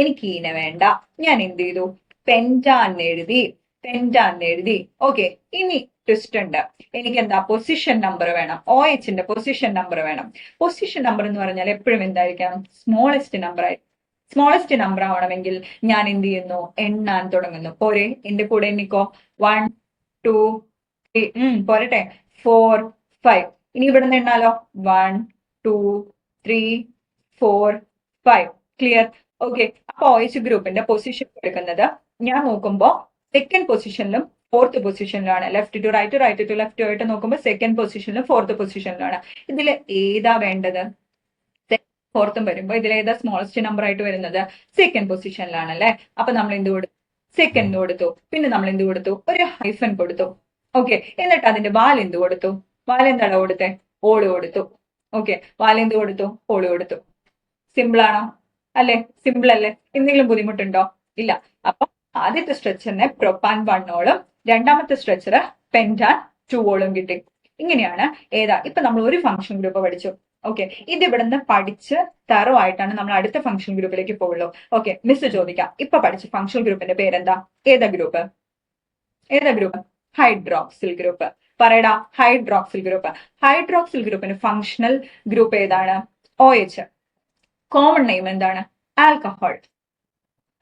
എനിക്ക് ഈന വേണ്ട. ഞാൻ എന്ത് ചെയ്തു? പെന്റാൻ എഴുതി, പെന്റാൻ എഴുതി. ഓക്കെ, ഇനി ട്വിസ്റ്റ് ഉണ്ട്. എനിക്ക് എന്താ? പൊസിഷൻ നമ്പർ വേണം. OH ന്റെ പൊസിഷൻ നമ്പർ വേണം. പൊസിഷൻ നമ്പർ എന്ന് പറഞ്ഞാൽ എപ്പോഴും എന്തായിരിക്കണം? സ്മോളസ്റ്റ് നമ്പർ ആയിരിക്കും. സ്മോളസ്റ്റ് നമ്പർ ആവണമെങ്കിൽ ഞാൻ എന്ത് ചെയ്യുന്നു? എണ്ണാൻ തുടങ്ങുന്നു. പോരെ? എന്റെ കൂടെ എണ്ണിക്കോ. 1 2 3 പോരട്ടെ, 4 5. ഇനി ഇവിടെ നിന്ന് എണ്ണാലോ. 1 2 3 4 5. ക്ലിയർ? ഓക്കെ, അപ്പൊ OH ഗ്രൂപ്പിന്റെ പൊസിഷൻ എടുക്കുന്നത് ഞാൻ നോക്കുമ്പോ സെക്കൻഡ് പൊസിഷനിലും ഫോർത്ത് പൊസിഷനിലാണ്. Left to right, right to left ആയിട്ട് നോക്കുമ്പോൾ സെക്കൻഡ് പൊസിഷനിലും ഫോർത്ത് പൊസിഷനിലാണ്. ഇതിൽ ഏതാ വേണ്ടത്? ഫോർത്തും വരുമ്പോ ഇതിൽ ഏതാ സ്മോളസ്റ്റ് നമ്പർ ആയിട്ട് വരുന്നത്? സെക്കൻഡ് പൊസിഷനിലാണ് അല്ലെ. അപ്പൊ നമ്മൾ എന്ത് കൊടുത്തു? സെക്കൻഡ് കൊടുത്തു. പിന്നെ നമ്മൾ എന്ത് കൊടുത്തു? ഒരു ഹൈഫൻ കൊടുത്തു. ഓക്കെ, എന്നിട്ട് അതിന്റെ വാൽ എന്ത് കൊടുത്തു? വാൽ എന്താണ് കൊടുത്തേ? ഓള് കൊടുത്തു. ഓക്കെ, വാൽ എന്ത് കൊടുത്തു? ഓള് കൊടുത്തു. സിമ്പിൾ ആണോ? അല്ലെ? സിമ്പിൾ അല്ലേ? എന്തെങ്കിലും ബുദ്ധിമുട്ടുണ്ടോ? ഇല്ല. അപ്പൊ ആദ്യത്തെ സ്ട്രക്ചറിനെ പ്രൊപ്പാൻ 1 ഓളും രണ്ടാമത്തെ സ്ട്രക്ചർ പെന്റാൻ 2 ഓളും കിട്ടി. ഇങ്ങനെയാണ് ഏതാ. ഇപ്പൊ നമ്മൾ ഒരു ഫംഗ്ഷൻ ഗ്രൂപ്പ് പഠിച്ചു. ഓക്കെ, ഇത് ഇവിടുന്ന് പഠിച്ച് തറോ ആയിട്ടാണ് നമ്മൾ അടുത്ത ഫംഗ്ഷൻ ഗ്രൂപ്പിലേക്ക് പോകുള്ളൂ. ഓക്കെ, മിസ് ചോദിക്കാം, ഇപ്പൊ പഠിച്ച ഫംഗ്ഷൻ ഗ്രൂപ്പിന്റെ പേരെന്താ? ഏതാ ഗ്രൂപ്പ്? ഏതാ ഗ്രൂപ്പ്? Hydroxyl group. പറയടാ, ഹൈഡ്രോക്സിൽ ഗ്രൂപ്പ്. ഹൈഡ്രോക്സിൽ ഗ്രൂപ്പിന് ഫംഗ്ഷണൽ ഗ്രൂപ്പ് ഏതാണ്? OH. കോമൺ നെയിം എന്താണ്? ആൽക്കഹോൾ.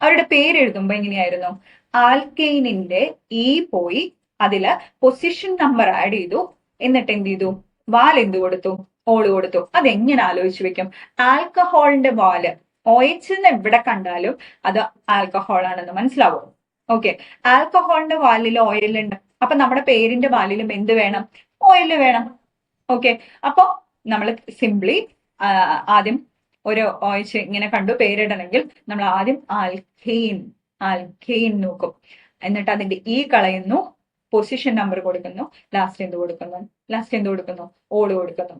അവരുടെ പേര് എഴുതുമ്പോ എങ്ങനെയായിരുന്നു? ആൽക്കെയിനിന്റെ ഇ പോയി അതില് പൊസിഷൻ നമ്പർ ആഡ് ചെയ്തു. എന്നിട്ട് എന്ത് ചെയ്തു? വാൽ എന്ത് കൊടുത്തു? ഓള് കൊടുത്തു. അതെങ്ങനെ ആലോചിച്ച് വെക്കും? ആൽക്കഹോളിന്റെ വാല് OH എവിടെ കണ്ടാലും അത് ആൽക്കഹോൾ ആണെന്ന് മനസ്സിലാവും. ഓക്കെ, ആൽക്കഹോളിന്റെ വാലിൽ ഓയിൽ ഉണ്ട്. അപ്പൊ നമ്മുടെ പേരിന്റെ വാലിലും എന്ത് വേണം? ഓയിൽ വേണം. ഓക്കെ, അപ്പൊ നമ്മൾ സിംപ്ലി ആദ്യം ഒരു OH ഇങ്ങനെ കണ്ടു പേരിടണമെങ്കിൽ നമ്മൾ ആദ്യം ആൽക്കെയിൻ, ആൽക്കെയിൻ നോക്കും. എന്നിട്ട് അതിന്റെ ഇ കളയുന്നു, പൊസിഷൻ നമ്പർ കൊടുക്കുന്നു, ലാസ്റ്റ് എന്ത് കൊടുക്കുന്നു? ലാസ്റ്റ് എന്ത് കൊടുക്കുന്നു? ഓട് കൊടുക്കുന്നു.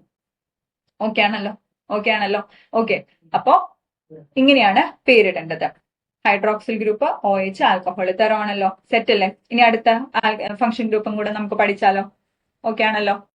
ഓക്കെ ആണല്ലോ? ഓക്കെ ആണല്ലോ? ഓക്കെ, അപ്പോ ഇങ്ങനെയാണ് പേരിടേണ്ടത്. Hydroxyl group, OH, alcohol. തരമാണല്ലോ? സെറ്റ് അല്ലേ? ഇനി അടുത്ത ഫംഗ്ഷൻ ഗ്രൂപ്പും കൂടെ നമുക്ക് പഠിച്ചാലോ? ഓക്കെ ആണല്ലോ?